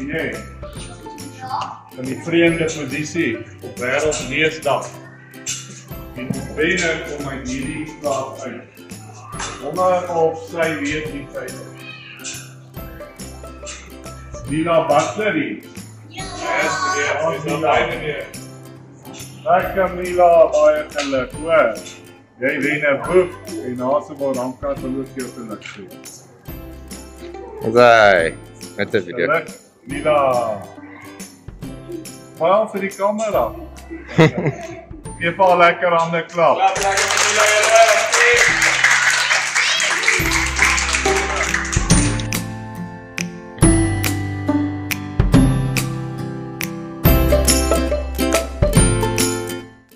sien jy? In die vreemde posisie op Wêreldleesdag. En die wenner kom uit hierdie plaas uit. Wonder of sy weet wie sy is. Lila Butlery. Lekker Lila, baie geluk, hoor. Jy wen 'n boek en asebol dan kan verloor jou geluk sê. Asai, net 'n video. Geluk, Lila. Wel vir die kamera. Geef haar lekker hande klap. Klap lekker vir Lila.